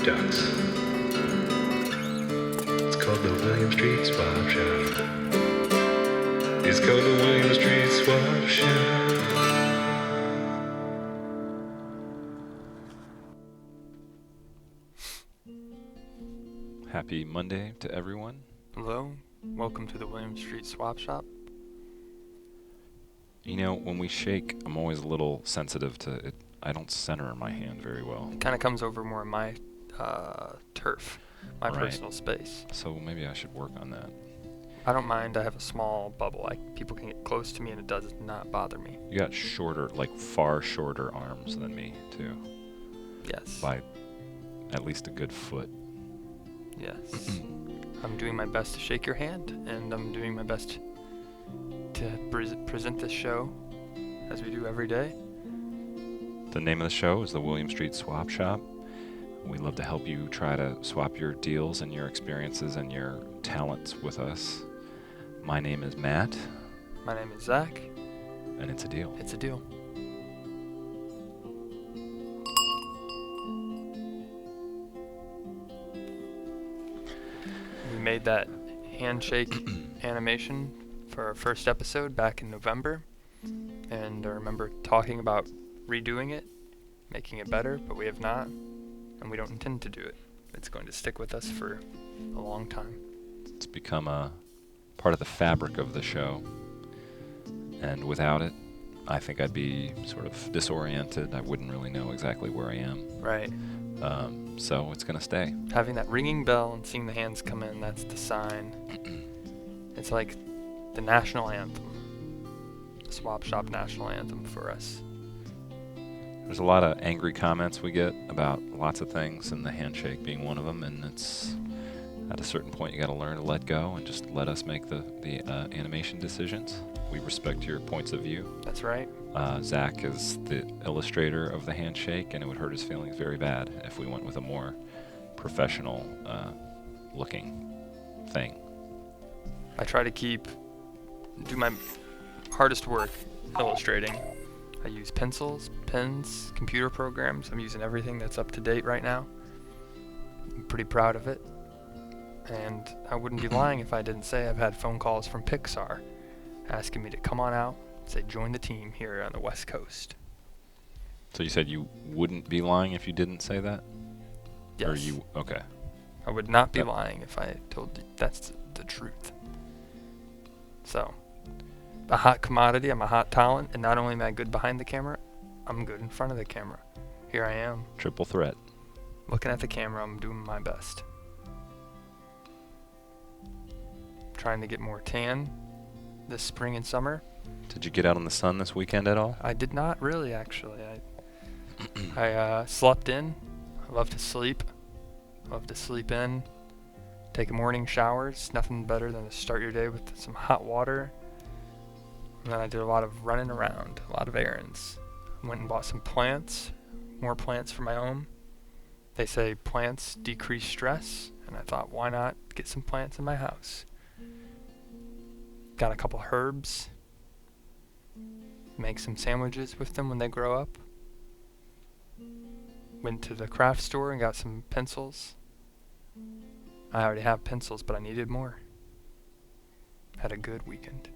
ducks. It's called the William Street Swap Shop. It's called the William Street Swap Shop. Happy Monday to everyone. Hello, welcome to the William Street Swap Shop. You know, when we shake, I'm always a little sensitive to it. I don't center my hand very well. It kind of comes over more in my turf, my Right. personal space. So maybe I should work on that. I don't mind. I have a small bubble. People can get close to me and it does not bother me. You got shorter, like far shorter arms than me, too. Yes. By at least a good foot. Yes. I'm doing my best to shake your hand, and I'm doing my best to present this show as we do every day. The name of the show is the William Street Swap Shop. We love to help you try to swap your deals and your experiences and your talents with us. My name is Matt. My name is Zach. And it's a deal. It's a deal. We made that handshake animation for our first episode back in November, and I remember talking about redoing it, making it better, but we have not, and we don't intend to do it. It's going to stick with us for a long time. It's become a part of the fabric of the show, and without it, I think I'd be sort of disoriented. I wouldn't really know exactly where I am. Right. So it's going to stay. Having that ringing bell and seeing the hands come in, that's the sign. It's like the national anthem, the Swap Shop national anthem for us. There's a lot of angry comments we get about lots of things, and the handshake being one of them, and it's at a certain point you got to learn to let go and just let us make the animation decisions. We respect your points of view. That's right. Zach is the illustrator of the handshake, and it would hurt his feelings very bad if we went with a more professional looking thing. I try to do my hardest work illustrating. I use pencils, pens, computer programs. I'm using everything that's up to date right now. I'm pretty proud of it. And I wouldn't be lying if I didn't say I've had phone calls from Pixar asking me to come on out, say join the team here on the West Coast. So you said you wouldn't be lying if you didn't say that? Yes. Or you, okay. I would not be Yep. lying if I told you that's the truth. So, a hot commodity, I'm a hot talent, and not only am I good behind the camera, I'm good in front of the camera. Here I am, Triple threat. looking at the camera, I'm doing my best. Trying to get more tan this spring and summer. Did you get out in the sun this weekend at all? I did not really, actually. I slept in. I love to sleep. Love to sleep in. Take morning showers. Nothing better than to start your day with some hot water. And then I did a lot of running around, a lot of errands. Went and bought some plants, more plants for my home. They say plants decrease stress, and I thought, why not get some plants in my house? Got a couple herbs. Make some sandwiches with them when they grow up. Went to the craft store and got some pencils. I already have pencils, but I needed more. Had a good weekend.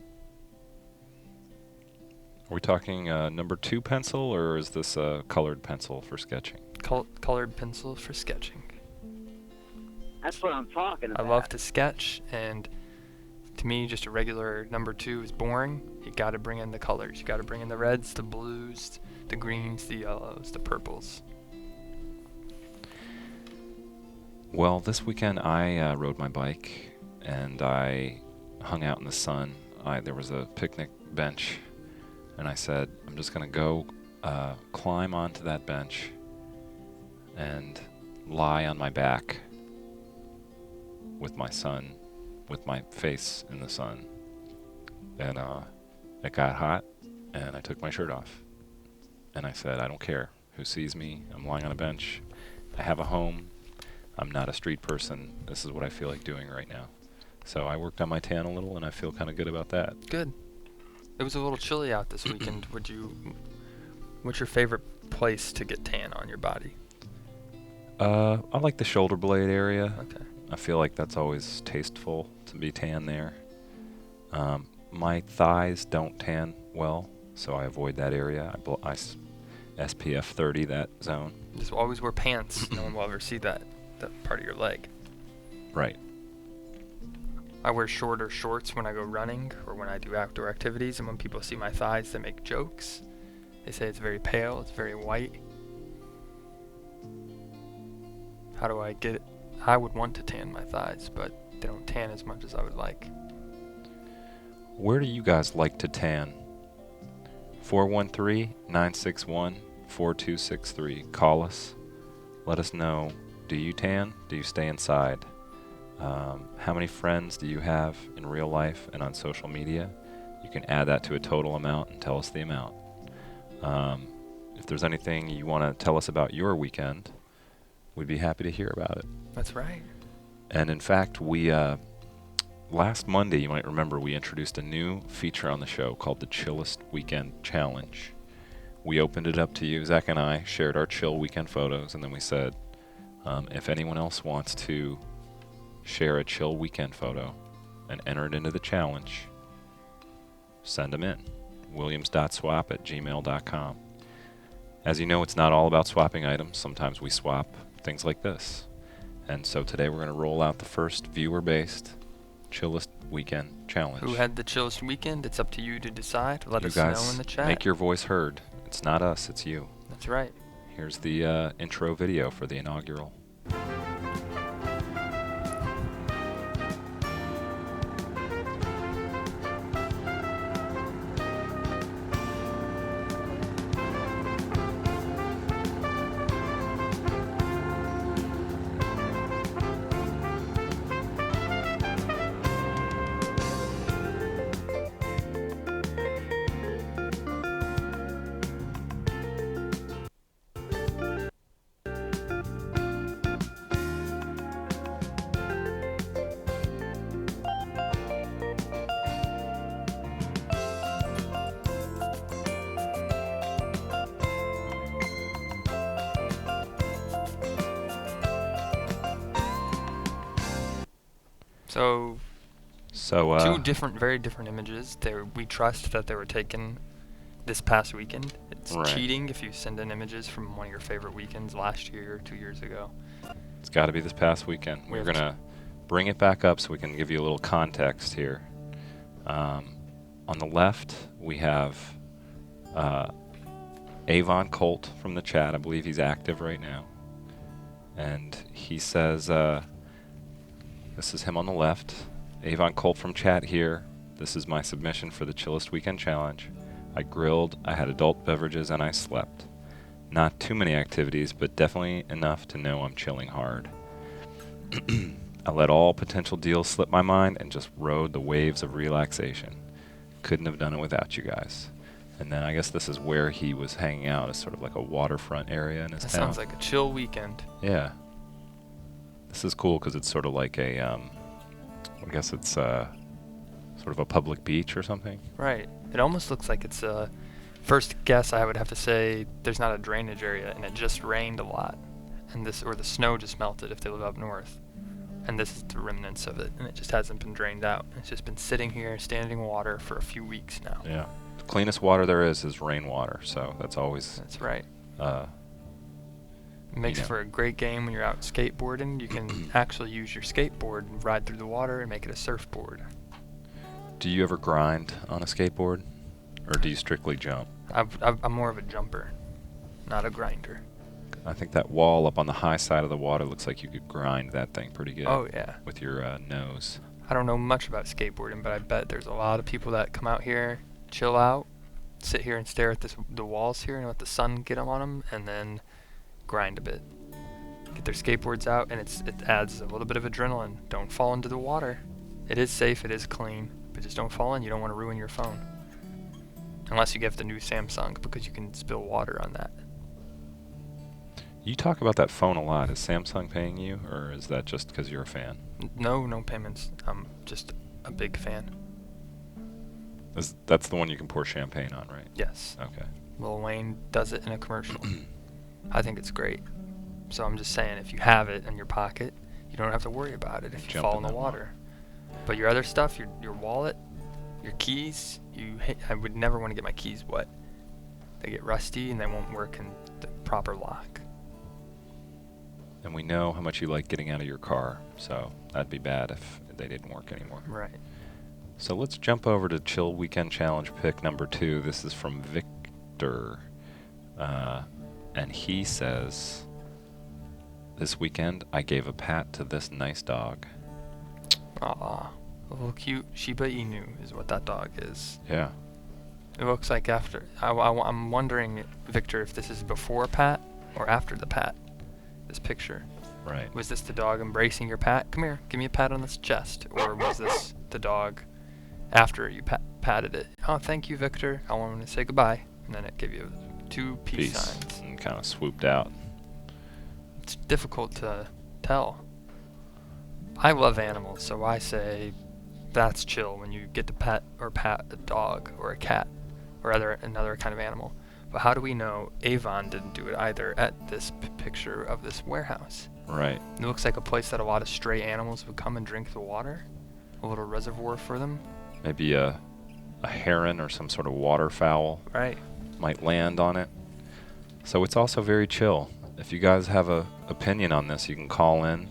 Are we talking number 2 pencil, or is this a colored pencil for sketching? Colored pencils for sketching. That's what I'm talking I about. love to sketch, and to me, just a regular number 2 is boring. You gotta bring in the colors. You gotta bring in the reds, the blues, the greens, the yellows, the purples. Well, this weekend I rode my bike, and I hung out in the sun. There was a picnic bench, and I said, I'm just going to go climb onto that bench and lie on my back with my face in the sun. And it got hot, and I took my shirt off. And I said, I don't care who sees me. I'm lying on a bench. I have a home. I'm not a street person. This is what I feel like doing right now. So I worked on my tan a little, and I feel kind of good about that. Good. It was a little chilly out this weekend. What's your favorite place to get tan on your body? I like the shoulder blade area. Okay. I feel like that's always tasteful to be tan there. My thighs don't tan well, so I avoid that area. I SPF 30 that zone. Just always wear pants. No one will ever see that part of your leg. Right. I wear shorter shorts when I go running or when I do outdoor activities, and when people see my thighs, they make jokes. They say it's very pale, it's very white. How do I get it? I would want to tan my thighs, but they don't tan as much as I would like. Where do you guys like to tan? 413-961-4263. Call us. Let us know. Do you tan? Do you stay inside? How many friends do you have in real life and on social media? You can add that to a total amount and tell us the amount. If there's anything you want to tell us about your weekend, we'd be happy to hear about it. That's right. And in fact, we last Monday, you might remember, we introduced a new feature on the show called the Chillest Weekend Challenge. We opened it up to you. Zach and I shared our chill weekend photos, and then we said, if anyone else wants to share a chill weekend photo and enter it into the challenge, send them in. williams.swap@gmail.com. As you know, it's not all about swapping items. Sometimes we swap things like this. And so today we're going to roll out the first viewer-based Chillest Weekend Challenge. Who had the chillest weekend? It's up to you to decide. Let You us guys know in the chat. make your voice heard. It's not us, it's you. That's right. Here's the intro video for the inaugural. So two different, very different images. We trust that they were taken this past weekend. It's Right. cheating if you send in images from one of your favorite weekends last year or 2 years ago. It's got to be this past weekend. We We're have going to bring it back up so we can give you a little context here. On the left, we have Avon Colt from the chat. I believe he's active right now. And he says, this is him on the left. Avon Colt from chat here. This is my submission for the Chillest Weekend Challenge. I grilled, I had adult beverages, and I slept. Not too many activities, but definitely enough to know I'm chilling hard. I let all potential deals slip my mind and just rode the waves of relaxation. Couldn't have done it without you guys. And then I guess this is where he was hanging out, as sort of like a waterfront area in his That town. sounds like a chill weekend. Yeah. This is cool because it's sort of like a, I guess it's sort of a public beach or something. Right. It almost looks like it's first guess I would have to say there's not a drainage area and it just rained a lot. And or the snow just melted if they live up north. And this is the remnants of it, and it just hasn't been drained out. It's just been sitting here, standing water for a few weeks now. Yeah. The cleanest water there is rainwater, so that's always That's right. It makes you know. for a great game when you're out skateboarding. You can actually use your skateboard and ride through the water and make it a surfboard. Do you ever grind on a skateboard, or do you strictly jump? I'm more of a jumper, not a grinder. I think that wall up on the high side of the water looks like you could grind that thing pretty good. Oh, yeah. With your nose. I don't know much about skateboarding, but I bet there's a lot of people that come out here, chill out, sit here and stare at the walls here and let the sun get on them, and then grind a bit. Get their skateboards out, and it adds a little bit of adrenaline. Don't fall into the water. It is safe, it is clean, but just don't fall in. You don't want to ruin your phone. Unless you get the new Samsung, because you can spill water on that. You talk about that phone a lot. Is Samsung paying you, or is that just because you're a fan? No payments. I'm just a big fan. That's the one you can pour champagne on, right? Yes. Okay. Lil Wayne does it in a commercial. I think it's great. So I'm just saying, if you have it in your pocket, you don't have to worry about it if you Jump fall in in the that water. But your other stuff, your wallet, your keys, I would never want to get my keys wet. They get rusty and they won't work in the proper lock. And we know how much you like getting out of your car, so that'd be bad if they didn't work anymore. Right. So let's jump over to Chill Weekend Challenge pick number 2. This is from Victor. And he says, this weekend I gave a pat to this nice dog. Aw, a little cute Shiba Inu is what that dog is. Yeah. It looks like after. I'm wondering, Victor, if this is before pat or after the pat. This picture. Right. Was this the dog embracing your pat? Come here, give me a pat on this chest. Or was this the dog after you patted it? Oh, thank you, Victor. I want to say goodbye. And then it gave you 2 peace signs. And kind of swooped out. It's difficult to tell. I love animals, so I say that's chill when you get to pet or pat a dog or a cat or another kind of animal. But how do we know Avon didn't do it either at this picture of this warehouse? Right. It looks like a place that a lot of stray animals would come and drink the water. A little reservoir for them. Maybe a heron or some sort of waterfowl Right. might land on it. So it's also very chill. If you guys have a opinion on this, you can call in,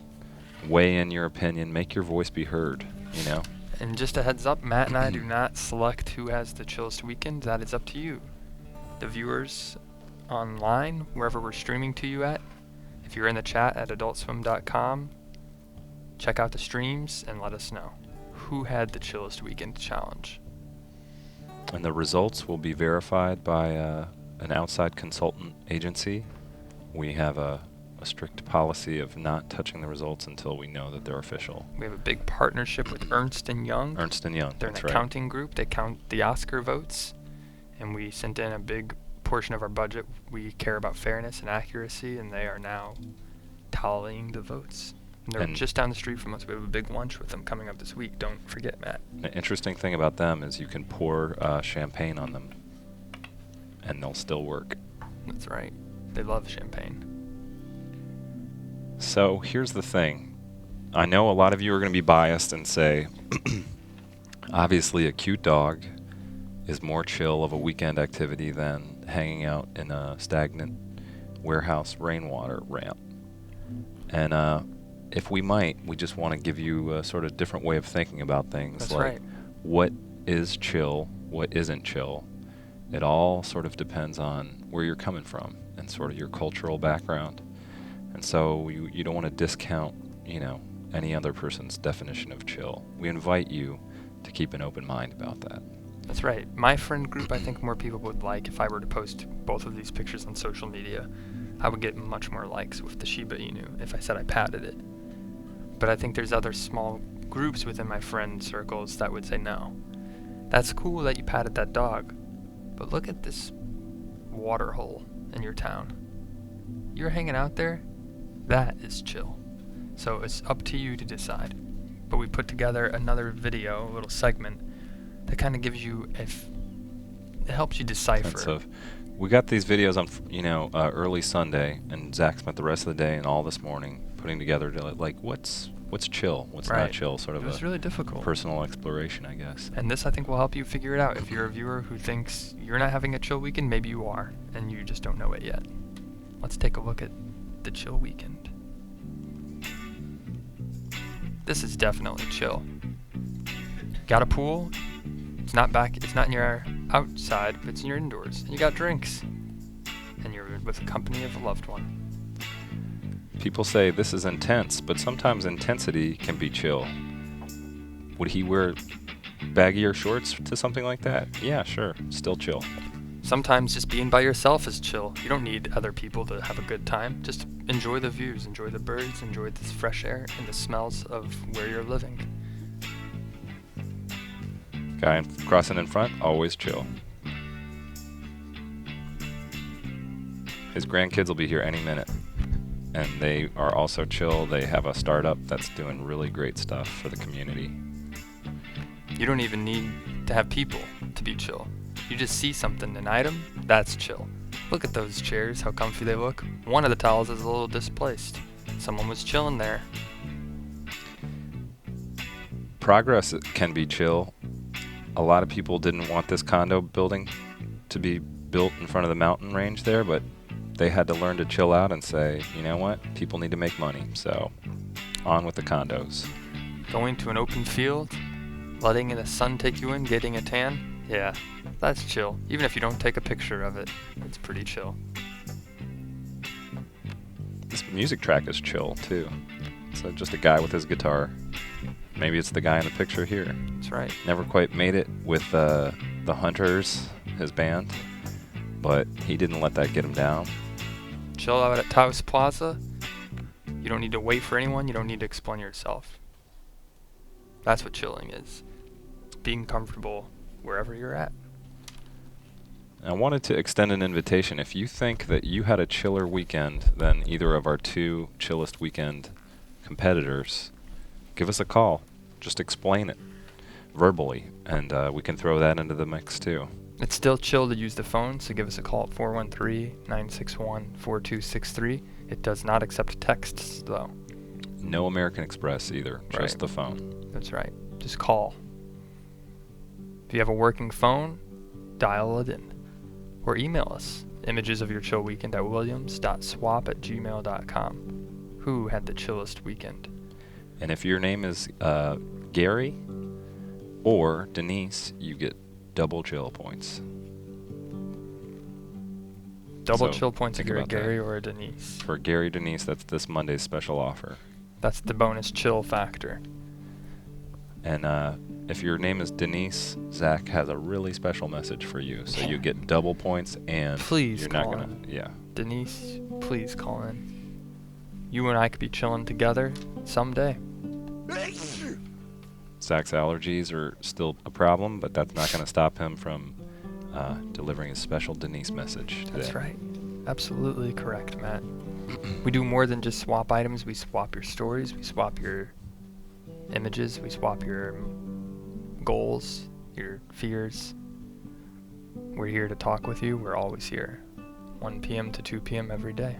weigh in your opinion, make your voice be heard, you know? And just a heads up, Matt and I do not select who has the chillest weekend. That is up to you. The viewers online, wherever we're streaming to you at, if you're in the chat at adultswim.com, check out the streams and let us know who had the chillest weekend challenge. And the results will be verified by an outside consultant agency. We have a strict policy of not touching the results until we know that they're official. We have a big partnership with Ernst & Young. Ernst & Young, They're that's an right. accounting group. They count the Oscar votes, and we sent in a big portion of our budget. We care about fairness and accuracy, and they are now tallying the votes. And they're And just down the street from us. We have a big lunch with them coming up this week. Don't forget, Matt. the interesting thing about them is you can pour champagne on them, and they'll still work. That's right. They love champagne. So here's the thing. I know a lot of you are going to be biased and say, obviously a cute dog is more chill of a weekend activity than hanging out in a stagnant warehouse rainwater ramp. And if we might, we just want to give you a sort of different way of thinking about things. That's like right. what is chill, what isn't chill. It all sort of depends on where you're coming from and sort of your cultural background. And so you don't want to discount, any other person's definition of chill. We invite you to keep an open mind about that. That's right. My friend group, I think more people would like if I were to post both of these pictures on social media. I would get much more likes with the Shiba Inu if I said I patted it. But I think there's other small groups within my friend circles that would say no. That's cool that you patted that dog, but look at this water hole in your town. You're hanging out there? That is chill. So it's up to you to decide. But we put together another video, a little segment, that kind of gives you it helps you decipher. So we got these videos on, early Sunday, and Zach spent the rest of the day and all this morning putting together what's chill, what's Right. not chill, sort It of was a really difficult. personal exploration, I guess. And this, I think, will help you figure it out. If you're a viewer who thinks you're not having a chill weekend, maybe you are, and you just don't know it yet. Let's take a look at the chill weekend. This is definitely chill. Got a pool? It's not in your outside, but it's in your indoors. And you got drinks. And you're with a company of a loved one. People say this is intense, but sometimes intensity can be chill. Would he wear baggier shorts to something like that? Yeah, sure. Still chill. Sometimes just being by yourself is chill. You don't need other people to have a good time. Just enjoy the views, enjoy the birds, enjoy this fresh air and the smells of where you're living. Guy crossing in front, always chill. His grandkids will be here any minute. And they are also chill. They have a startup that's doing really great stuff for the community. You don't even need to have people to be chill. You just see something, an item, that's chill. Look at those chairs, how comfy they look. One of the towels is a little displaced. Someone was chilling there. Progress can be chill. A lot of people didn't want this condo building to be built in front of the mountain range there, but they had to learn to chill out and say, you know what, people need to make money, so on with the condos. Going to an open field, letting the sun take you in, getting a tan, yeah, that's chill. Even if you don't take a picture of it, it's pretty chill. This music track is chill, too. It's just a guy with his guitar. Maybe it's the guy in the picture here. That's right. Never quite made it with the Hunters, his band, but he didn't let that get him down. Chill out at Taos Plaza. You don't need to wait for anyone. You don't need to explain yourself. That's what chilling is. Being comfortable wherever you're at. I wanted to extend an invitation. If you think that you had a chiller weekend than either of our two chillest weekend competitors, give us a call. Just explain it verbally, and we can throw that into the mix too. It's still chill to use the phone, so give us a call at 413-961-4263. It does not accept texts, though. No American Express either, Right. just the phone. That's right. Just call. If you have a working phone, dial it in. Or email us. Images of your chill weekend at williams.swap@gmail.com. Who had the chillest weekend? And if your name is Gary or Denise, you get double chill points. Double So, chill points if think you're a about that. Gary or a Denise. For Gary Denise, that's this Monday's special offer. That's the bonus chill factor. And if your name is Denise, Zach has a really special message for you. So you get double points, and Please you're not call gonna. in. Yeah. Denise, please call in. You and I could be chilling together someday. Zach's allergies are still a problem, but that's not going to stop him from delivering a special Denise message today. That's right. Absolutely correct, Matt. We do more than just swap items. We swap your stories. We swap your images. We swap your goals, your fears. We're here to talk with you. We're always here. 1 p.m. to 2 p.m. every day.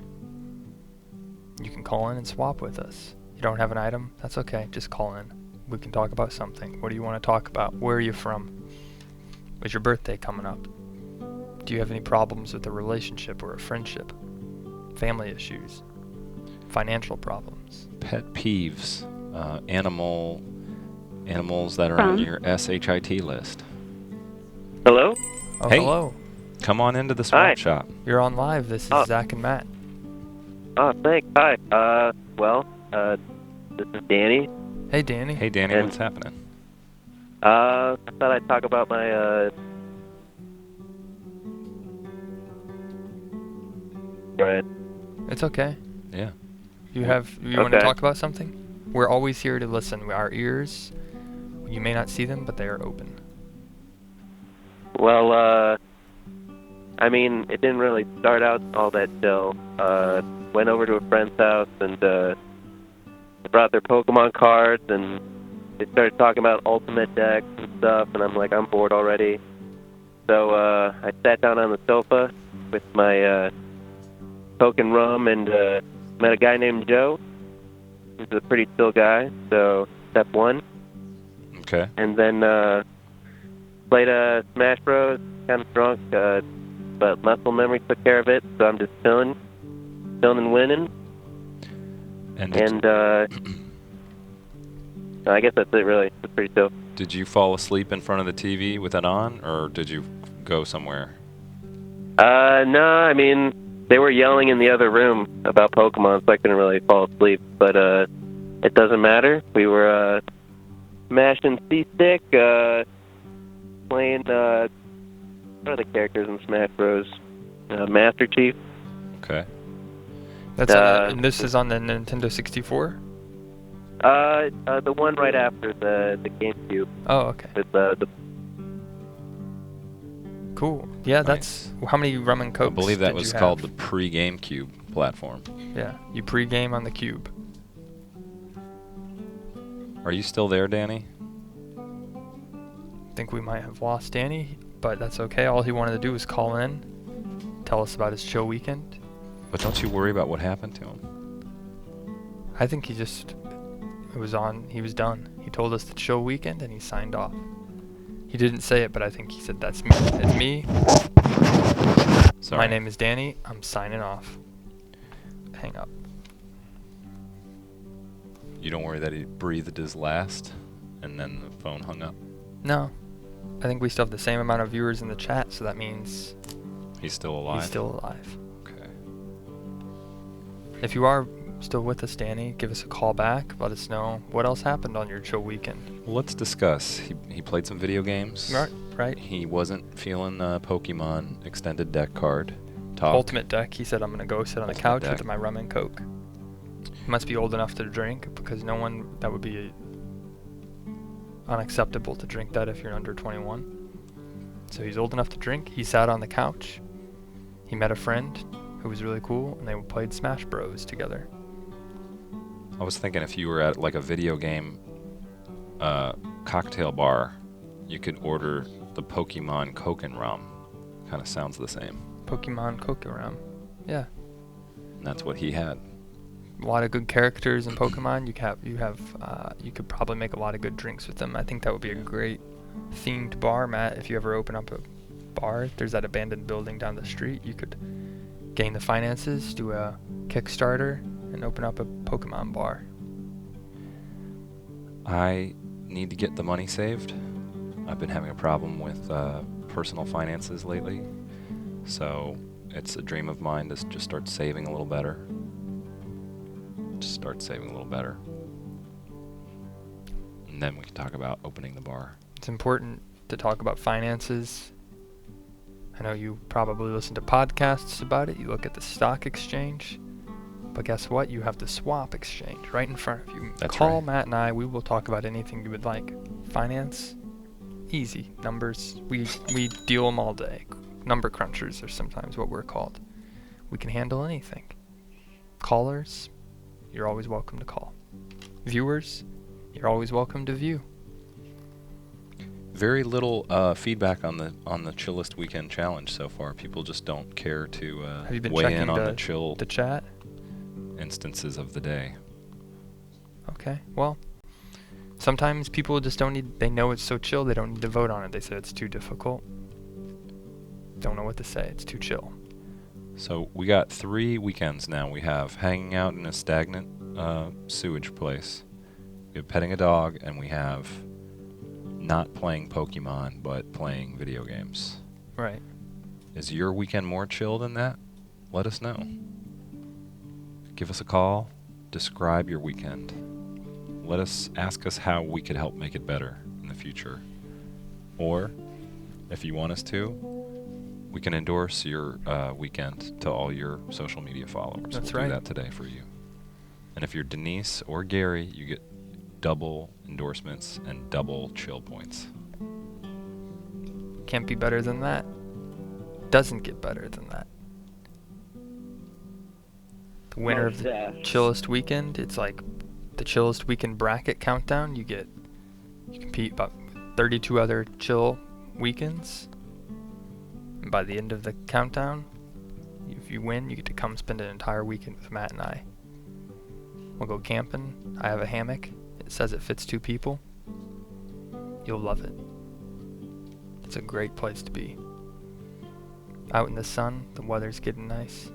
You can call in and swap with us. You don't have an item? That's okay. Just call in. We can talk about something. What do you want to talk about? Where are you from? Is your birthday coming up? Do you have any problems with a relationship or a friendship? Family issues? Financial problems? Pet peeves, animals that are on your SHIT list. Hello? Oh, Hey. hello. Come on into the swap Hi. shop. You're on live. This is Oh. Zach and Matt. Oh, thanks. Hi. This is Danny. Hey, Danny. Hey, Danny, And- what's happening? I thought I'd talk about my, Right. It's okay. Yeah. You want to Okay. talk about something? We're always here to listen. Our ears, you may not see them, but they are open. Well, I mean, it didn't really start out all that chill. Went over to a friend's house and they brought their Pokemon cards and they started talking about Ultimate decks and stuff, and I'm like, I'm bored already. So I sat down on the sofa with my Coke and rum and met a guy named Joe. He's a pretty chill guy, so step one. Okay. And then played Smash Bros. Kind of drunk, but muscle memory took care of it. So I'm just chilling and winning. And And I guess that's it. Really, it's pretty chill. did you fall asleep in front of the TV with it on, or did you go somewhere? No, I mean they were yelling in the other room about Pokemon, so I couldn't really fall asleep. But it doesn't matter. We were mashing C-stick, playing. What are the characters in Smash Bros? Master Chief. Okay. That's and this is on the Nintendo 64? The one right after the GameCube Oh, okay. with the Cool. Yeah, that's... How many rum and I cokes believe that did was you called have? the pre-GameCube platform. Yeah, you pre-game on the cube. Are you still there, Danny? Think we might have lost Danny, but that's okay. All he wanted to do was call in, tell us about his chill weekend. But don't you worry about what happened to him? I think he was done. He told us the chill weekend and he signed off. He didn't say it, but I think he said, that's me. It's me. Sorry. My name is Danny. I'm signing off. Hang up. You don't worry that he breathed his last and then the phone hung up? No. I think we still have the same amount of viewers in the chat, so that means He's still alive? he's still alive. Okay. If you are still with us, Danny, give us a call back. Let us know what else happened on your chill weekend. Well, let's discuss. He played some video games. Right? He wasn't feeling Pokemon extended deck card talk. Ultimate deck. He said, I'm going to go sit on the Ultimate couch deck. with my rum and coke. He must be old enough to drink, because that would be unacceptable to drink that if you're under 21. So he's old enough to drink. He sat on the couch. He met a friend who was really cool, and they played Smash Bros. Together. I was thinking if you were at like a video game cocktail bar, you could order the Pokemon Coke and Rum. Kind of sounds the same. Pokemon Coke rum. Yeah. And that's what he had. A lot of good characters in Pokemon. You could probably make a lot of good drinks with them. I think that would be a great themed bar, Matt. If you ever open up a bar, there's that abandoned building down the street. You could gain the finances, do a Kickstarter, and open up a Pokemon bar. I need to get the money saved. I've been having a problem with personal finances lately, so it's a dream of mine to just start saving a little better. And then we can talk about opening the bar. It's important to talk about finances. I know you probably listen to podcasts about it. You look at the stock exchange. But guess what? You have the swap exchange right in front of you. That's Call right. Matt and I. We will talk about anything you would like. Finance, easy. Numbers, we deal them all day. Number crunchers are sometimes what we're called. We can handle anything. Callers, you're always welcome to call. Viewers, you're always welcome to view. Very little feedback on the chillest weekend challenge so far. People just don't care to Have you been weigh checking in on the chill the chat? instances of the day. Okay, well, sometimes people just they know it's so chill, they don't need to vote on it. They say it's too difficult. Don't know what to say, it's too chill. So we got 3 weekends now. We have hanging out in a stagnant sewage place. We have petting a dog, and we have not playing Pokemon, but playing video games. Right. Is your weekend more chill than that? Let us know. Give us a call. Describe your weekend. Ask us how we could help make it better in the future. Or, if you want us to, we can endorse your weekend to all your social media followers. That's we'll right. do that today for you. And if you're Denise or Gary, you get double endorsements and double chill points. Can't be better than that. Doesn't get better than that. The winner of the chillest weekend, it's like the chillest weekend bracket countdown. You compete about 32 other chill weekends. And by the end of the countdown, if you win, you get to come spend an entire weekend with Matt and I. We'll go camping. I have a hammock. It says it fits 2 people. You'll love it. It's a great place to be. Out in the sun, the weather's getting nice.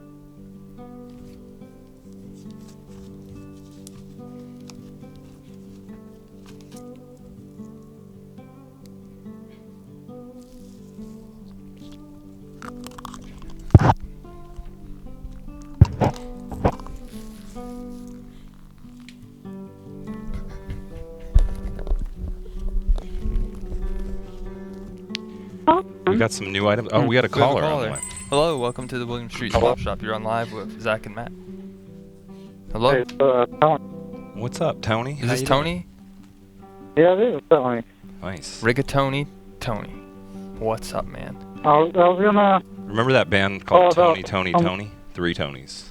We got some new items. Oh, we got a caller on the line. Hello, welcome to the William Street Swap Shop. You're on live with Zach and Matt. Hello, Hey, Tony. What's up, Tony? is How this you doing? Tony? Yeah, this is Tony. Nice. Rigatoni Tony. What's up, man? I was gonna Remember that band called Oh, Tony? no, Tony? 3 Tonys.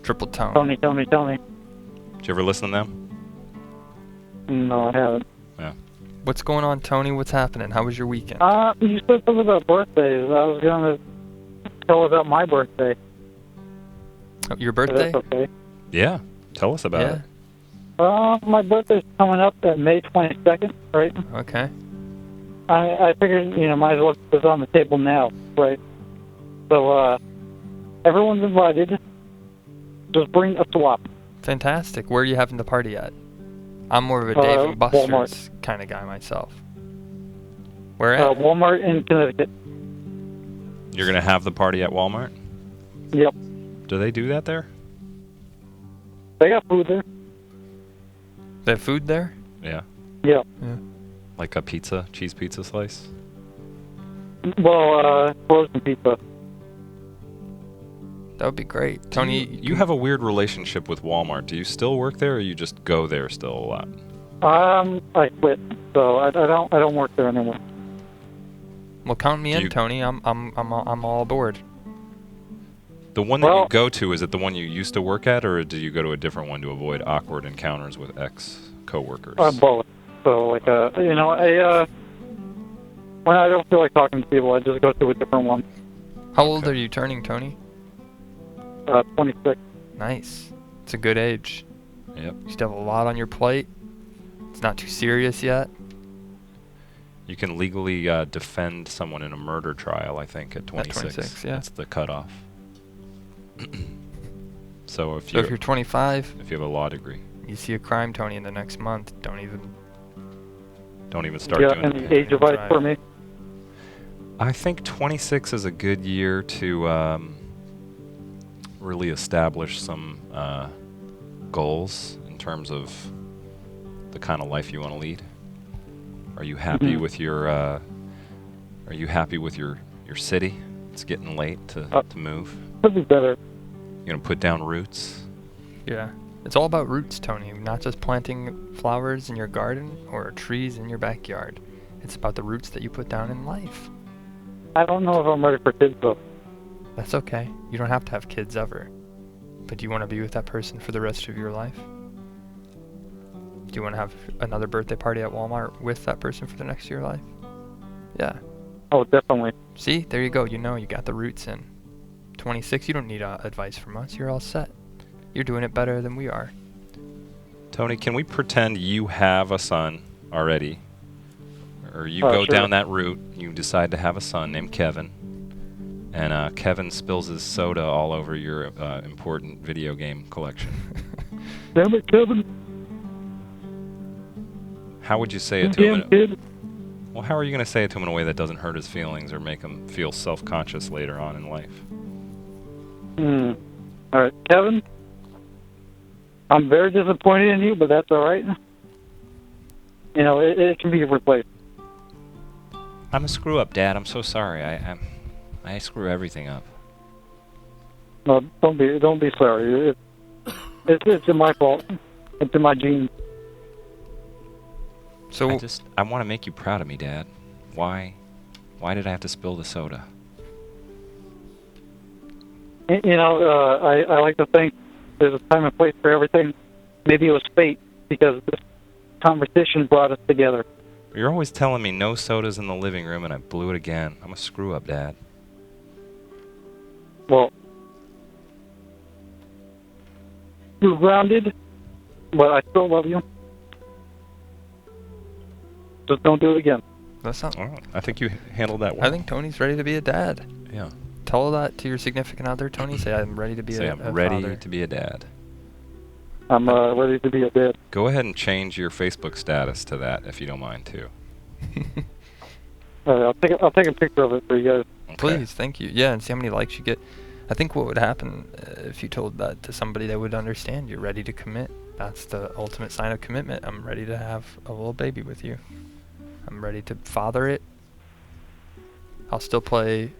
Triple Tone. Tony. Did you ever listen to them? No, I haven't. What's going on, Tony? What's happening? How was your weekend? You said something about birthdays. I was gonna tell about my birthday. Oh, your If birthday? that's okay. Yeah. Tell us about Yeah. it. My birthday's coming up at May 22nd, right? Okay. I figured, might as well put this on the table now, right? So, everyone's invited. Just bring a swap. Fantastic. Where are you having the party at? I'm more of a Dave and Walmart. Buster's kind of guy myself. Where at? Walmart in Connecticut. You're going to have the party at Walmart? Yep. Do they do that there? They got food there. They have food there? Yeah. Yeah. Like a pizza, cheese pizza slice? Well, frozen pizza. That would be great. Tony, You have a weird relationship with Walmart. Do you still work there, or you just go there still a lot? I quit, so I don't work there anymore. Well, count me Do in, you- Tony. I'm all aboard. The one that you Well- go to, is it the one you used to work at, or do you go to a different one to avoid awkward encounters with ex-coworkers? Both. So like when I don't feel like talking to people, I just go to a different one. How old Okay. are you turning, Tony? 26. Nice. It's a good age. Yep. You still have a lot on your plate. It's not too serious yet. You can legally defend someone in a murder trial, I think, at 26. 26, yeah. That's the cutoff. So if So you if you're 25, have a law degree, you see a crime, Tony, in the next month, don't even. start Yeah, doing any it. age advice for me? I think 26 is a good year to really establish some goals in terms of the kind of life you want to lead. Are you happy with your your city? It's getting late to move. Could be better. You're gonna put down roots. Yeah. It's all about roots, Tony. Not just planting flowers in your garden or trees in your backyard. It's about the roots that you put down in life. I don't know if I'm ready for kids though. That's okay. You don't have to have kids ever. But do you want to be with that person for the rest of your life? Do you want to have another birthday party at Walmart with that person for the next of your life? Yeah. Oh, definitely. See, there you go. You got the roots in. 26, you don't need advice from us. You're all set. You're doing it better than we are. Tony, can we pretend you have a son already? Or you Oh, go sure. down that route, you decide to have a son named Kevin, and Kevin spills his soda all over your important video game collection. Damn it, Kevin. How would you say You it to him? damn kid. Well, how are you going to say it to him in a way that doesn't hurt his feelings or make him feel self-conscious later on in life? All right, Kevin. I'm very disappointed in you, but that's all right. It can be replaced. I'm a screw-up, Dad. I'm so sorry. I screw everything up. No, don't be sorry. It's my fault. It's in my genes. So, I want to make you proud of me, Dad. Why did I have to spill the soda? I like to think there's a time and place for everything. Maybe it was fate because this conversation brought us together. You're always telling me no sodas in the living room, and I blew it again. I'm a screw-up, Dad. Well, you're grounded, but I still love you. Just don't do it again. that's not. Well, I think you handled that well. I think Tony's ready to be a dad. Yeah. Tell that to your significant other, Tony. Say, I'm ready to be Say a I'm ready father. to be a dad. I'm ready to be a dad. Go ahead and change your Facebook status to that, if you don't mind, too. I'll take a picture of it for you guys. Okay. Please, thank you. Yeah, and see how many likes you get. I think what would happen if you told that to somebody, they would understand you're ready to commit. That's the ultimate sign of commitment. I'm ready to have a little baby with you. I'm ready to father it. I'll still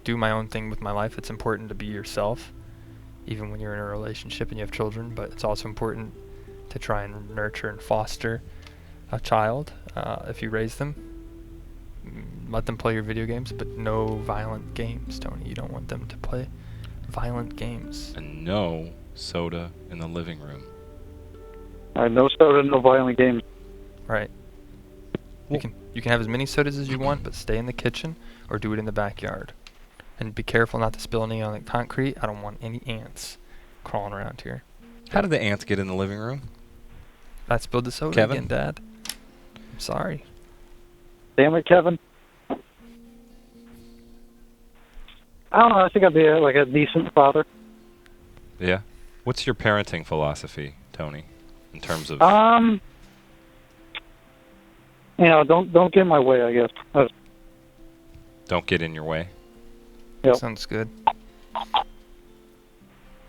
do my own thing with my life. It's important to be yourself, even when you're in a relationship and you have children, but it's also important to try and nurture and foster a child if you raise them. Let them play your video games, but no violent games, Tony. You don't want them to play violent games. And no soda in the living room. No soda, no violent games. Right. You can have as many sodas as you want, but stay in the kitchen or do it in the backyard. And be careful not to spill any on the concrete. I don't want any ants crawling around here. How did the ants get in the living room? I spilled the soda Kevin? again, Dad. I'm sorry. Damn it, Kevin. I don't know. I think I'd be like a decent father. Yeah. What's your parenting philosophy, Tony, in terms of? Don't get in my way, I guess. Don't get in your way. Yep. Sounds good.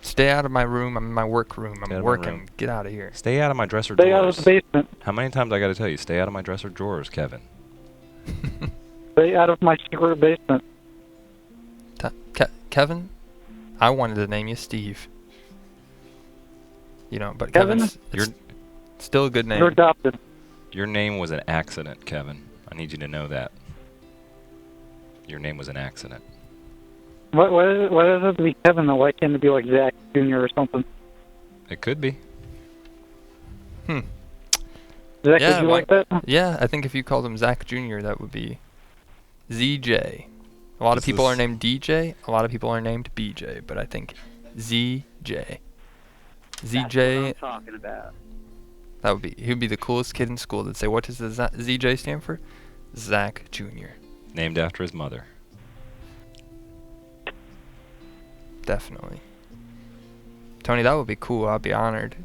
Stay out of my room. I'm in my work room. Stay out I'm of my working. room. Get out of here. Stay out of my dresser Stay drawers. out of the basement. How many times I got to tell you? Stay out of my dresser drawers, Kevin. Stay out of my secret basement. Kevin, I wanted to name you Steve. But Kevin? Kevin's still a good name. You're adopted. Your name was an accident, Kevin. I need you to know that. Your name was an accident. Why does it have to be Kevin, though? Why can't it be like Zach Jr. or something? It could be. Zach, Yeah, would you like that? Yeah, I think if you called him Zach Jr., that would be ZJ. A lot of This people are is- named DJ. A lot of people are named BJ, but I think ZJ. That's what ZJ, I'm talking about. he'd be the coolest kid in school. That'd say, what does the ZJ stand for? Zach Jr. Named after his mother. Definitely. Tony, that would be cool. I'd be honored.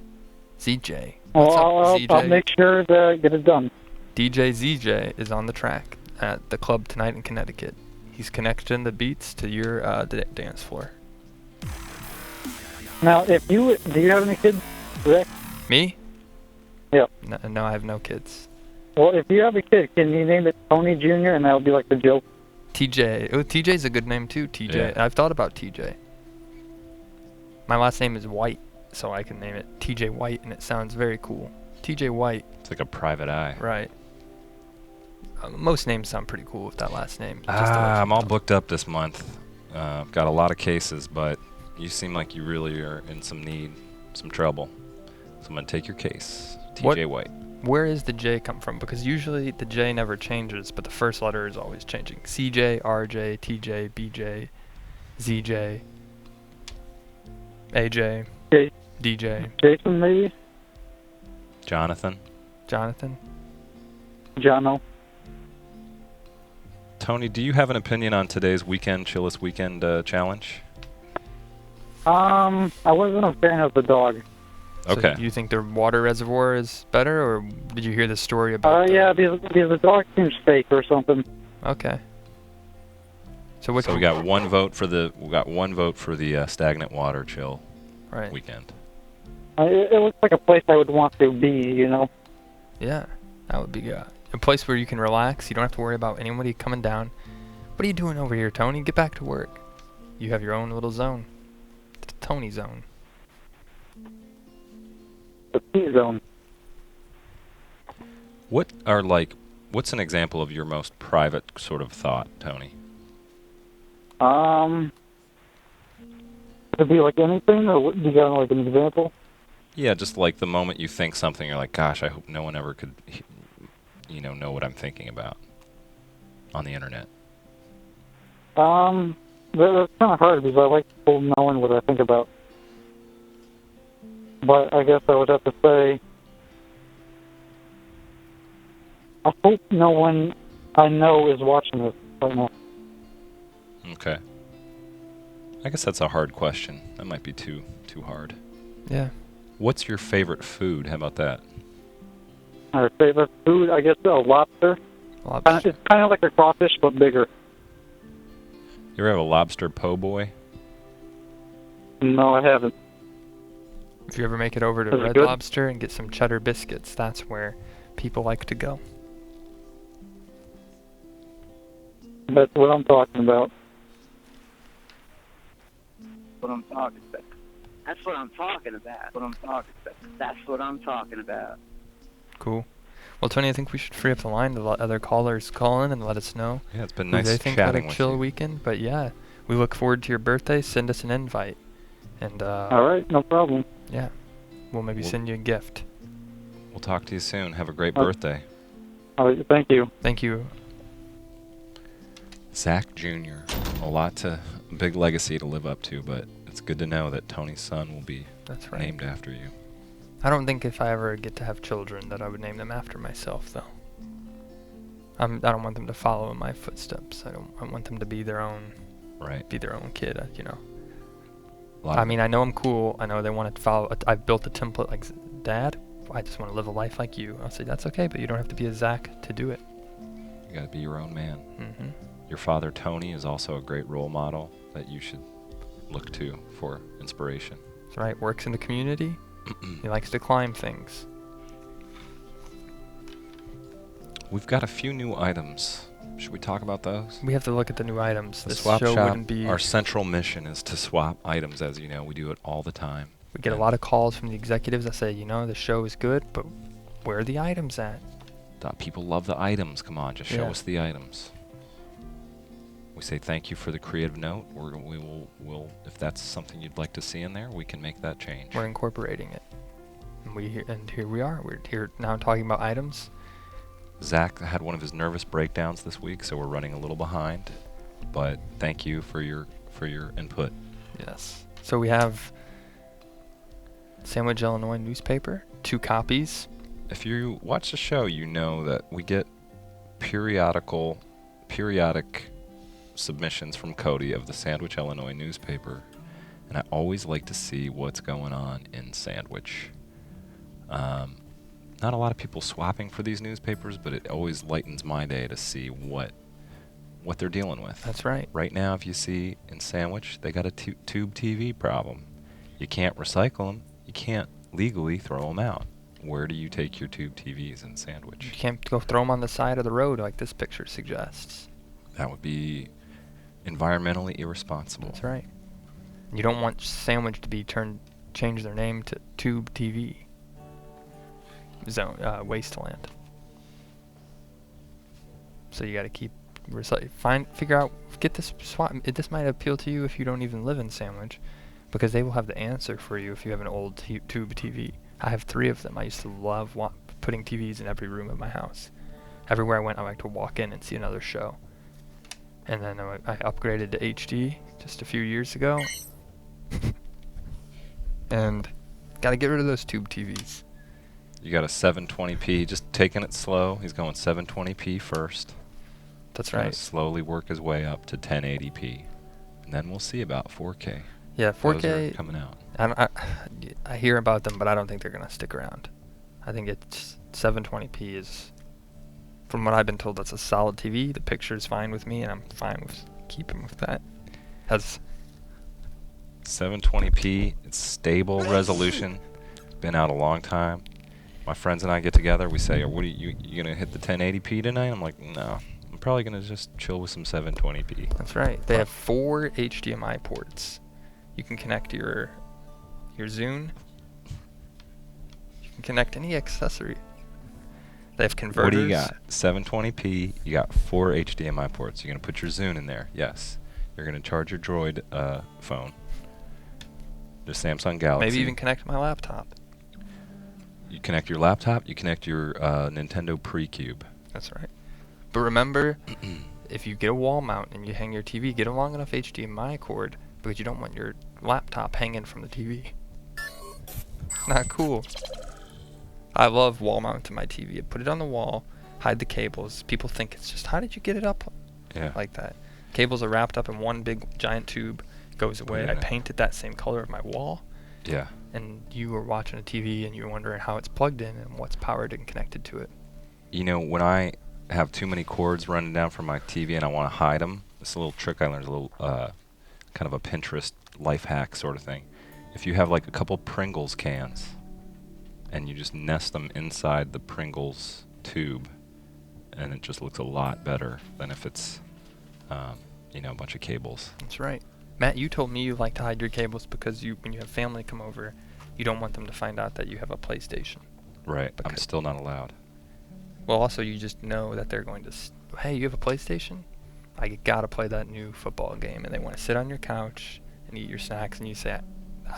ZJ. Well, What's up, I'll ZJ? make sure to get it done. DJ ZJ is on the track at the club tonight in Connecticut. He's connecting the beats to your dance floor. Now, do you have any kids, Zach? Me? Yeah. No, I have no kids. Well, if you have a kid, can you name it Tony Jr. and that'll be like the joke? TJ. Oh, TJ's a good name too. TJ. Yeah. I've thought about TJ. My last name is White, so I can name it TJ White, and it sounds very cool. TJ White. It's like a private eye. Right. Most names sound pretty cool with that last name. just to let you I'm all know. booked up this month. I've got a lot of cases, but you seem like you really are in some need, some trouble. So I'm going to take your case. What- TJ White. Where is the J come from? Because usually the J never changes, but the first letter is always changing. CJ, RJ, TJ, BJ, ZJ, AJ, J- DJ, Jason, maybe? Jonathan. Jonathan. Jono? Tony, do you have an opinion on today's Chillest Weekend challenge? I wasn't a fan of the dog. Okay. So you think the water reservoir is better, or did you hear the story about? Yeah, because the dog seems fake or something. Okay. So which? So we got one vote for the stagnant water chill right. weekend. It looks like a place I would want to be, you know? Yeah, that would be good. A place where you can relax. You don't have to worry about anybody coming down. What are you doing over here, Tony? Get back to work. You have your own little zone. The Tony zone. The T-zone. What's an example of your most private sort of thought, Tony? Could it be like anything, or do you got like an example? Yeah, just like the moment you think something, you're like, gosh, I hope no one ever could, know what I'm thinking about on the internet. That's kind of hard because I like people knowing what I think about. But I guess I would have to say, I hope no one I know is watching this right now. Okay. I guess that's a hard question. That might be too hard. Yeah. What's your favorite food? How about that? Our favorite food, I guess, lobster. Lobster. It's kind of like a crawfish, but bigger. You ever have a lobster po' boy? No, I haven't. If you ever make it over to Is it Red good? Lobster and get some cheddar biscuits, that's where people like to go. That's what I'm talking about. What I'm talking about. That's what I'm talking about. What I'm talking about. That's what I'm talking about. Cool. Well, Tony, I think we should free up the line to let other callers call in and let us know Yeah, it's been who nice they think had chatting a with chill you. weekend. But yeah, we look forward to your birthday. Send us an invite. And All right, no problem. yeah, we'll maybe Well- send you a gift. We'll talk to you soon. Have a great Oh. birthday. All right, thank you. Thank you. Zach Jr. A lot to a big legacy to live up to, but it's good to know that Tony's son will be That's right. named after you. I don't think if I ever get to have children that I would name them after myself, though. I don't want them to follow in my footsteps. I want them to be their own Right. kid, you know. A lot I of- mean, I know I'm cool. I know they want to follow. I've built a template like Dad. I just want to live a life like you. I'll say that's okay, but you don't have to be a Zach to do it. you got to be your own man. Mm-hmm. Your father, Tony, is also a great role model that you should look to for inspiration. That's right. Works in the community. He likes to climb things. We've got a few new items. Should we talk about those? We have to look at the new items. The This swap show shop, wouldn't be. our central mission is to swap items, as you know. We do it all the time. We get a lot of calls from the executives that say, you know, the show is good, but where are the items at? People love the items. Come on, just show Yeah. us the items. We say thank you for the creative note. We'll if that's something you'd like to see in there, we can make that change. We're incorporating it. And here we are. We're here now talking about items. Zach had one of his nervous breakdowns this week, so we're running a little behind. But thank you for your input. Yes. So we have Sandwich, Illinois newspaper, 2 copies. If you watch the show, you know that we get periodic submissions from Cody of the Sandwich, Illinois newspaper, and I always like to see what's going on in Sandwich. Not a lot of people swapping for these newspapers, but it always lightens my day to see what they're dealing with. That's right. Right now, if you see in Sandwich, they got a tube TV problem. You can't recycle them. You can't legally throw them out. Where do you take your tube TVs in You Sandwich? can't go throw them on the side of the road like this picture suggests. That would be environmentally irresponsible. That's right. You don't want Sandwich to be change their name to Tube TV. Wasteland. So you got to keep figure out, get this swap. This might appeal to you if you don't even live in Sandwich, because they will have the answer for you if you have an old tube TV. I have 3 of them. I used to love putting TVs in every room of my house. Everywhere I went, I like to walk in and see another show. And then I upgraded to HD just a few years ago. And got to get rid of those tube TVs. You got a 720p, just taking it slow. He's going 720p first. That's Gonna right. slowly work his way up to 1080p. And then we'll see about 4K. Yeah, Those are 4K. coming out. I hear about them, but I don't think they're gonna stick around. I think it's 720p is, from what I've been told, that's a solid TV. The picture's fine with me, and I'm fine with keeping with that. Has 720p, it's stable resolution. Been out a long time. My friends and I get together. We say, "What are you gonna hit the 1080p tonight?" I'm like, "No, I'm probably gonna just chill with some 720p." That's right. They have 4 HDMI ports. You can connect your Zune. You can connect any accessory. They have converters. What do you got? 720p. You got 4 HDMI ports. You're gonna put your Zune in there. Yes. You're gonna charge your Droid phone. The Samsung Galaxy. Maybe even connect my laptop. You connect your laptop. You connect your Nintendo Pre-Cube. That's right. But remember, if you get a wall mount and you hang your TV, get a long enough HDMI cord, because you don't want your laptop hanging from the TV. Not cool. I love wall mounting my TV. I put it on the wall, hide the cables. People think it's just, how did you get it up Yeah. like that? Cables are wrapped up in one big giant tube, goes away. it I in it. painted that same color of my wall, Yeah. and you were watching a TV and you're wondering how it's plugged in and what's powered and connected to it. You know, when I have too many cords running down from my TV and I want to hide them, it's a little trick I learned, a little kind of a Pinterest life hack sort of thing. If you have like a couple Pringles cans and you just nest them inside the Pringles tube, and it just looks a lot better than if it's, a bunch of cables. That's right. Matt, you told me you like to hide your cables because when you have family come over, you don't want them to find out that you have a PlayStation. Right. I'm Okay. still not allowed. Well, also, you just know that they're going to, hey, you have a PlayStation? I gotta play that new football game. And they want to sit on your couch and eat your snacks, and you say,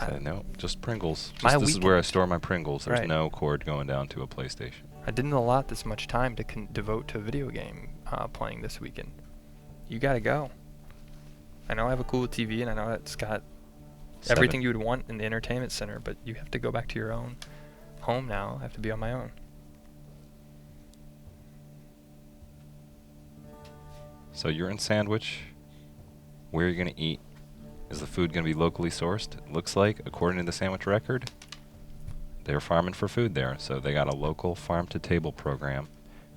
Say, no, just Pringles. My This is where I weekend. store my Pringles. There's Right. no cord going down to a PlayStation. I didn't allot this much time to devote to a video game playing this weekend. You gotta go. I know I have a cool TV, and I know it's got Seven. everything you would want in the entertainment center, but you have to go back to your own home now. I have to be on my own. So you're in Sandwich. Where are you going to eat? Is the food going to be locally sourced? It looks like, according to the Sandwich Record, they're farming for food there. So they got a local farm-to-table program.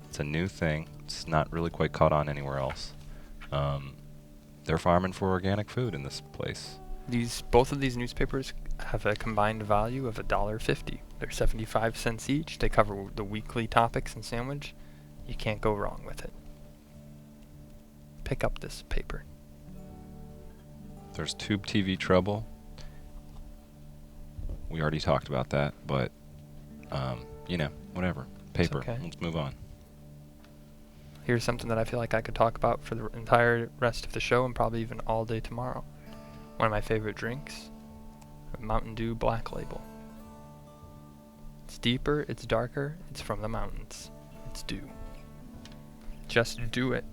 It's a new thing. It's not really quite caught on anywhere else. They're farming for organic food in this place. Both of these newspapers have a combined value of $1.50. They're 75 cents each. They cover the weekly topics in Sandwich. You can't go wrong with it. Pick up this paper. There's Tube TV Trouble. We already talked about that, but, whatever. Paper. okay. Let's move on. Here's something that I feel like I could talk about for the entire rest of the show and probably even all day tomorrow. One of my favorite drinks, Mountain Dew Black Label. It's deeper, it's darker, it's from the mountains. It's dew. Just do it.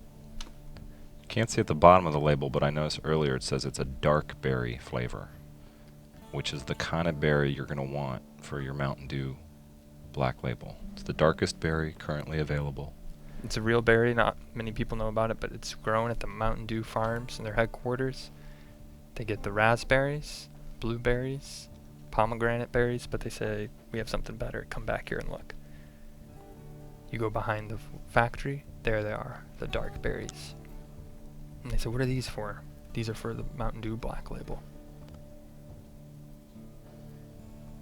Can't see at the bottom of the label, but I noticed earlier it says it's a dark berry flavor, which is the kind of berry you're going to want for your Mountain Dew Black Label. It's the darkest berry currently available. It's a real berry. Not many people know about it, but it's grown at the Mountain Dew Farms in their headquarters. They get the raspberries, blueberries, pomegranate berries, but they say, we have something better. Come back here and look. You go behind the factory, there they are, the dark berries. And they said, what are these for? These are for the Mountain Dew Black Label.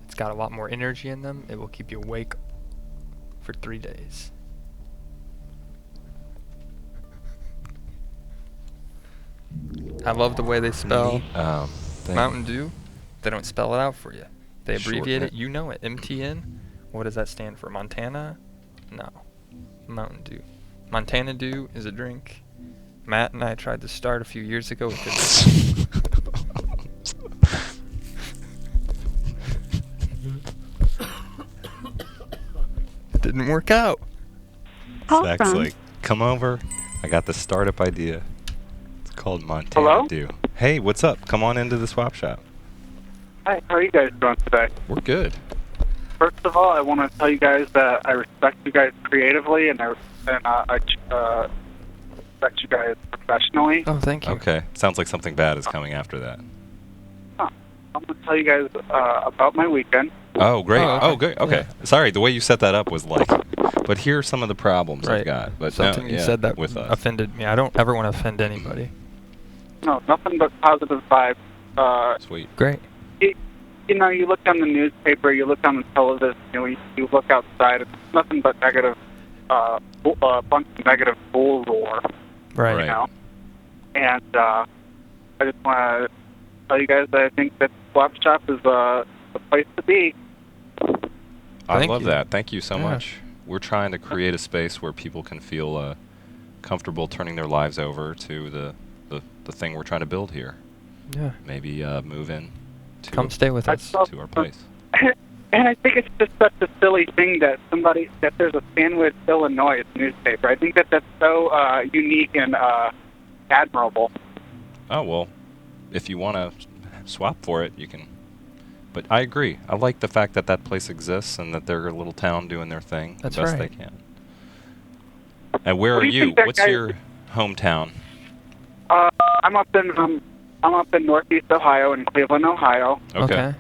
It's got a lot more energy in them. It will keep you awake for 3 days. I love the way they spell Mountain Dew. They don't spell it out for you. They abbreviate it. You know it. MTN. What does that stand for? Montana? No. Mountain Dew. Montana Dew is a drink. Matt and I tried to start a few years ago. It didn't work out. Zach's like, come over. I got the startup idea. It's called Montana Hello? Dew. Hey, what's up? Come on into the swap shop. Hi, how are you guys doing today? We're good. First of all, I want to tell you guys that I respect you guys creatively, and I respect you guys professionally. Oh, thank you. Okay. Sounds like something bad is coming after that. I'm going to tell you guys about my weekend. Oh, great. Oh, okay. Oh, good. Okay. Yeah. Sorry, the way you set that up was like, but here's some of the problems I've Right. got. But Something no, you yeah, said that with us. offended me. I don't ever want to offend anybody. No, nothing but positive vibes. Sweet. Great. You know, you look on the newspaper, you look on the television, you look outside, it's nothing but negative, a bunch of negative bull roar. Right. Right. You know? And I just want to tell you guys that I think that Swap Shop is the place to be. I Thank love you. that. Thank you so Yeah. much. We're trying to create a space where people can feel comfortable turning their lives over to the thing we're trying to build here. Yeah. Maybe move in to, Come stay with us. to our place. And I think it's just such a silly thing that there's a Sandwich, Illinois newspaper. I think that's so unique and admirable. Oh, well, if you want to swap for it, you can. But I agree. I like the fact that that place exists and that they're a little town doing their thing That's the best right. they can. And where What are do you you? think that What's guy- your hometown? I'm up in Northeast Ohio, in Cleveland, Ohio, Okay.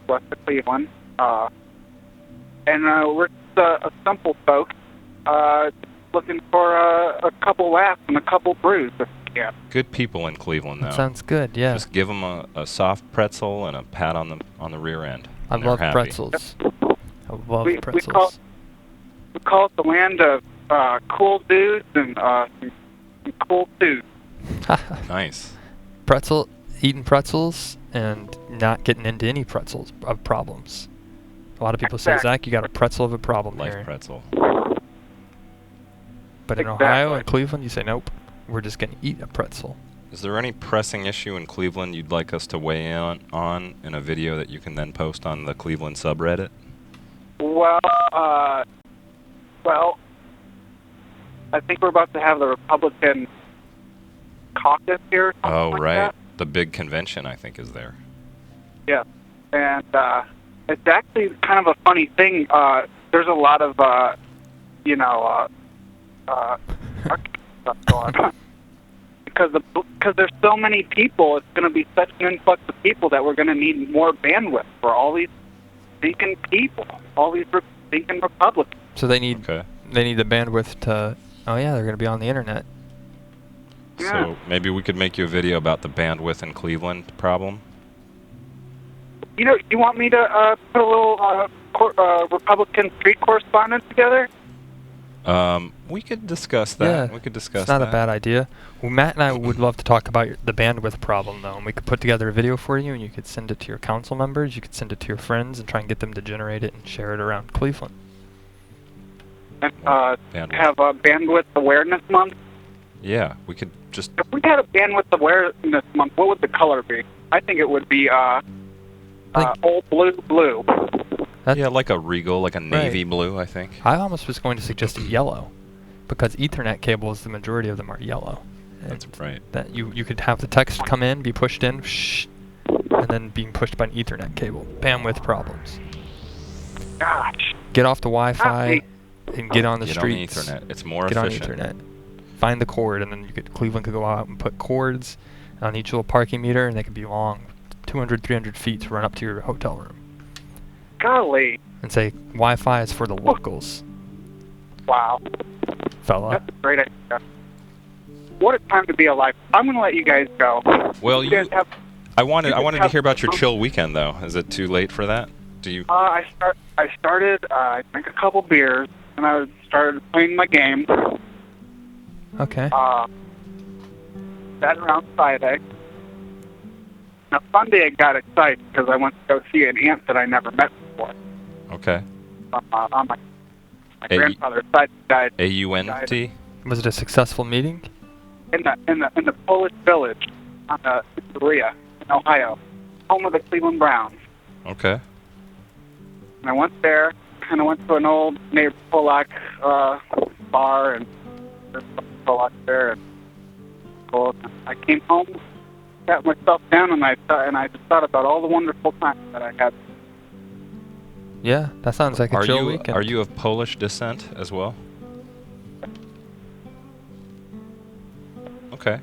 west of Cleveland, and we're just a simple folk looking for a couple laughs and a couple brews. If we can. Good people in Cleveland, though. That sounds good. Yeah. Just give them a soft pretzel and a pat on the rear end. I and they're love happy. pretzels. I love We pretzels. call it the land of cool dudes and some cool dudes. Nice. Eating pretzels and not getting into any pretzels of problems. A lot of people say, Exactly. Zach, you got a pretzel of a problem Life here. pretzel. But in Ohio Exactly. and Cleveland, you say, nope, we're just going to eat a pretzel. Is there any pressing issue in Cleveland you'd like us to weigh in on in a video that you can then post on the Cleveland subreddit? Well, I think we're about to have the Republican caucus here. Or something Oh, like right. that. The big convention, I think, is there. Yeah, and it's actually kind of a funny thing. There's a lot of, stuff going on. Because there's so many people, it's going to be such an influx of people that we're going to need more bandwidth for all these thinking people, all these thinking Republicans. So they need Okay. the bandwidth to. Oh yeah, they're going to be on the internet. Yeah. So maybe we could make you a video about the bandwidth in Cleveland problem. You want me to put a little Republican street correspondence together? We could discuss that. Yeah, We could discuss It's not that. a bad idea. Well, Matt and I would love to talk about the bandwidth problem, though, and we could put together a video for you, and you could send it to your council members, you could send it to your friends, and try and get them to generate it and share it around Cleveland. And Bandwidth. have a bandwidth awareness month. Yeah, we could just. If we had a bandwidth awareness month, what would the color be? I think it would be old blue. Yeah, like a regal, like a navy blue, I think. I almost was going to suggest a yellow, because Ethernet cables, the majority of them are yellow. That's right. That you could have the text come in, be pushed in, and then being pushed by an Ethernet cable. Bandwidth problems. Gosh. Get off the Wi-Fi and get on the Get streets. on the Ethernet. It's more Get efficient. on Ethernet. Find the cord, and then Cleveland could go out and put cords on each little parking meter, and they could be long, 200, 300 feet to run up to your hotel room. Golly. And say, Wi-Fi is for the locals, Wow. fella. That's a great idea. What a time to be alive. I'm going to let you guys go. Well, you guys have... I wanted to have- hear about your chill weekend, though. Is it too late for that? Do you? I started, I drank a couple beers, and I started playing my game. Okay. Sat around Friday. Now, Sunday I got excited because I went to go see an aunt that I never met before. Okay. On my A- grandfather's side, died AUNT? Was it a successful meeting? in the Polish village on the Korea in Ohio, home of the Cleveland Browns. Okay. And I went there, kind of went to an old neighbor Polak bar, and there's some Polak there. And cool. I came home, sat myself down, and I just thought about all the wonderful times that I had. Yeah, that sounds like a chill weekend. Are you of Polish descent as well? Okay.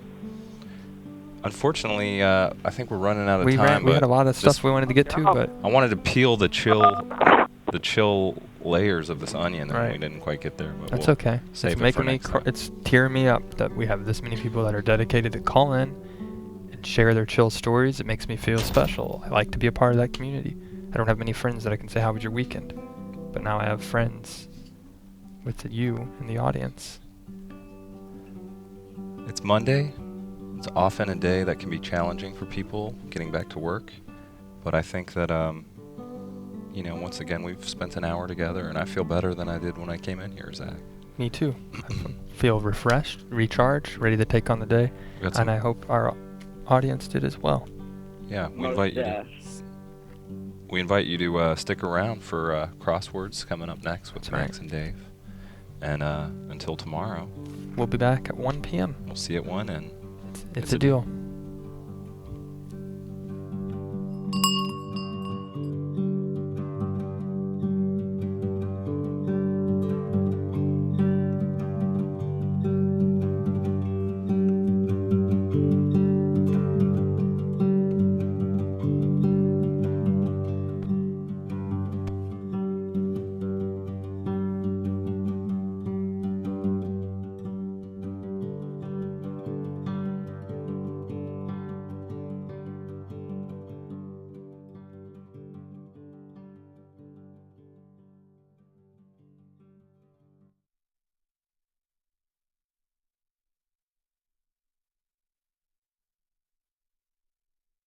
Unfortunately, I think we're running out of time. We had but a lot of stuff we wanted to get to, but I wanted to peel the chill layers of this onion, and Right. we didn't quite get there. But that's we'll okay. Save It's it making for me, next time. it's tearing me up that we have this many people that are dedicated to call in and share their chill stories. It makes me feel special. I like to be a part of that community. I don't have many friends that I can say, "How was your weekend?" But now I have friends with you in the audience. It's Monday. It's often a day that can be challenging for people getting back to work. But I think that, once again, we've spent an hour together, and I feel better than I did when I came in here, Zach. Me too. I feel refreshed, recharged, ready to take on the day. We got some- And I hope our audience did as well. Yeah, we invite you to stick around for crosswords coming up next with That's right. Max and Dave. And until tomorrow, We'll be back at 1 p.m. we'll see you at 1, and It's a deal.